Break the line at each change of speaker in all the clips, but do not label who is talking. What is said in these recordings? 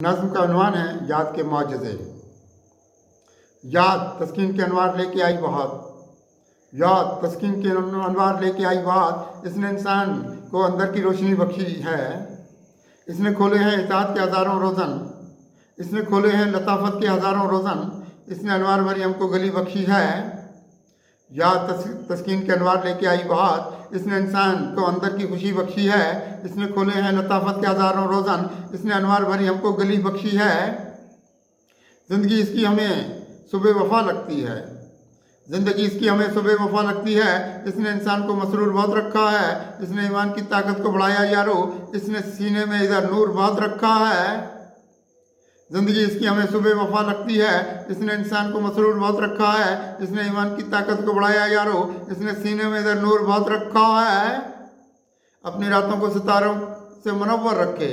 नज़्म का उन्वान है याद के मुआज़ज़े। याद तस्कीन के अनवार लेके आई बहुत, याद तस्कीन के अनवार लेके आई बहुत। इसने इंसान को अंदर की रोशनी बख्शी है। इसने खोले हैं इताअत के हज़ारों रोज़न, इसने खोले हैं लताफ़त के हज़ारों रोज़न। इसने अनवार भरी हमको गली बख्शी है। याद तस्कीन के अनवार लेके आई बहुत, इसने इंसान को अंदर की खुशी बख्शी है। इसने खोले हैं लताफ़त के हज़ारों रोज़न, इसने अनवार भरी हमको गली बख्शी है। ज़िंदगी इसकी हमें सुबह वफ़ा लगती है, ज़िंदगी इसकी हमें सुबह वफ़ा लगती है। इसने इंसान को मसरूर बहुत रखा है, इसने ईमान की ताकत को बढ़ाया यारो। इसने सीने में इधर नूर बहुत रखा है। ज़िंदगी इसकी हमें सुबह वफ़ा लगती है, इसने इंसान को मसरूर बहुत रखा है। इसने ईमान की ताकत को बढ़ाया यारो, इसने सीने में इधर नूर बहुत रखा है। अपनी रातों को सितारों से मुनव्वर रखे,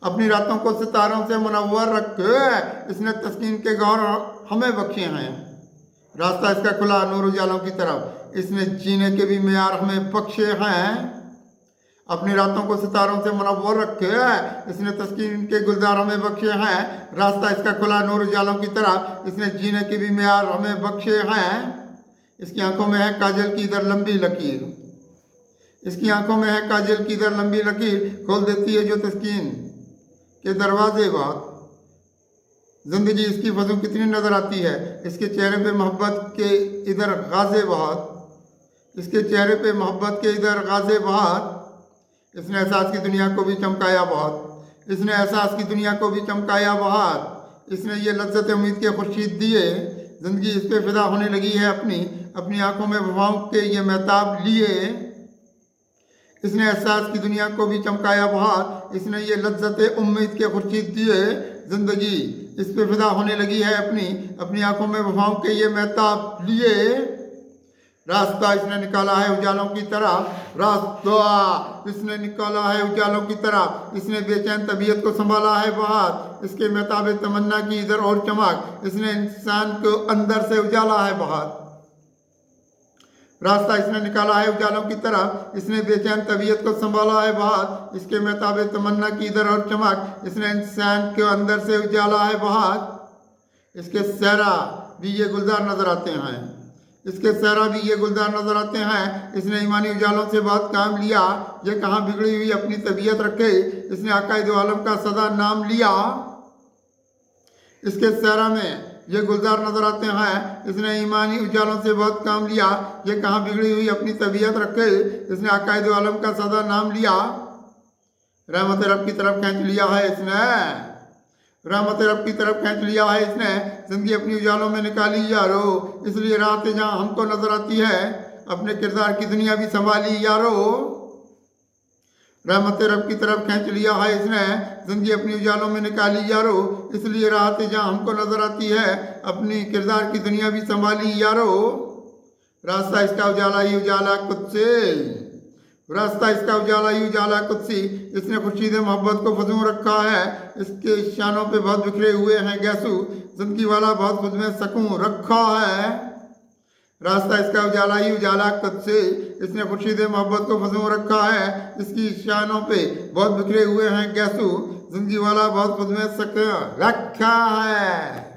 अपनी रातों को सितारों से मुनव्वर रखे। इसने तस्कीन के गौर हमें बख्शे हैं, रास्ता इसका खुला नूर उजालों की तरफ। इसने जीने के भी मेयार हमें बख्शे हैं। अपनी रातों को सितारों से मुनव्वर रखे, इसने तस्कीन के गुलजार हमें बख्शे हैं। रास्ता इसका खुला नूर उजालों की तरफ। इसने जीने के भी मेयार हमें बख्शे हैं। इसकी आंखों में है काजल की इधर लंबी लकीर, इसकी आंखों में है काजल की इधर लंबी लकीर। खोल देती है जो तस्कीन के दरवाजे बात। जिंदगी इसकी फजू कितनी नजर आती है, इसके चेहरे पे मोहब्बत के इधर गाज़े बहुत, इसके चेहरे पे मोहब्बत के इधर गाज़े बहुत। इसने एहसास की दुनिया को भी चमकाया बहुत, इसने एहसास की दुनिया को भी चमकाया बहुत। इसने ये लज्जत उम्मीद के खुर्शीद दिए, ज़िंदगी इस पे फिदा होने लगी है अपनी, अपनी आंखों में वफाओं के ये महताब लिए। इसने एहसास की दुनिया को भी चमकाया बहुत, इसने ये लज्जत उम्मीद के खुर्शीद दिए। ज़िंदगी इस पे फिदा होने लगी है अपनी, अपनी आंखों में वफाओं के ये महताब लिए। रास्ता इसने निकाला है उजालों की तरफ, रास्ता इसने निकाला है उजालों की तरफ। इसने बेचैन तबीयत को संभाला है बहुत, इसके महताब तमन्ना की इधर और चमक। इसने इंसान को अंदर से उजाला है बहुत, रास्ता इसने निकाला है उजालों की तरफ। इसने बेचैन तबीयत को संभाला है बहुत, इसके महताब तमन्ना की इधर और चमक। इसने इंसान के अंदर से उजाला है बहुत। इसके सहरा भी ये गुलजार नजर आते हैं, इसके सहरा भी ये गुलजार नजर आते हैं। इसने ईमानी उजालों से बहुत काम लिया, ये कहाँ बिगड़ी हुई अपनी तबीयत रखे। इसने आकाए दो आलम का सदा नाम लिया। इसके सहरा में ये गुलजार नजर आते हैं, इसने ईमानी उजालों से बहुत काम लिया, ये कहाँ बिगड़ी हुई अपनी तबीयत रखे। इसने आकाए दो आलम का सदा नाम लिया। रहमत रब की तरफ खींच लिया है इसने, रहमत रब की तरफ खींच लिया है इसने। जिंदगी अपनी उजालों में निकाली यारो, इसलिए रातें जहाँ हमको नजर आती है, अपने किरदार की दुनिया भी संभाली यारो। रहमत रब की तरफ खींच लिया है इसने, जिंदगी अपनी उजालों में निकाली यारो। इसलिए रातें जहाँ हमको नजर आती है, अपनी किरदार की दुनिया भी संभाली यारो। रास्ता इसका उजाला ही उजाला खुद से, रास्ता इसका उजाला ही उजाला कुदसी। इसने खुर्शीद मोहब्बत को फजू रखा है, इसके शानों पे बहुत बिखरे हुए हैं गैसू। जिंदगी वाला बहुत खुद में सकून रखा है। रास्ता इसका उजाला ही उजाला कुदसी, इसने खुर्शीद मोहब्बत को फजू रखा है, इसकी शानों पे बहुत बिखरे हुए हैं गैसू। जिंदगी वाला बहुत खुद में सकून रखा है।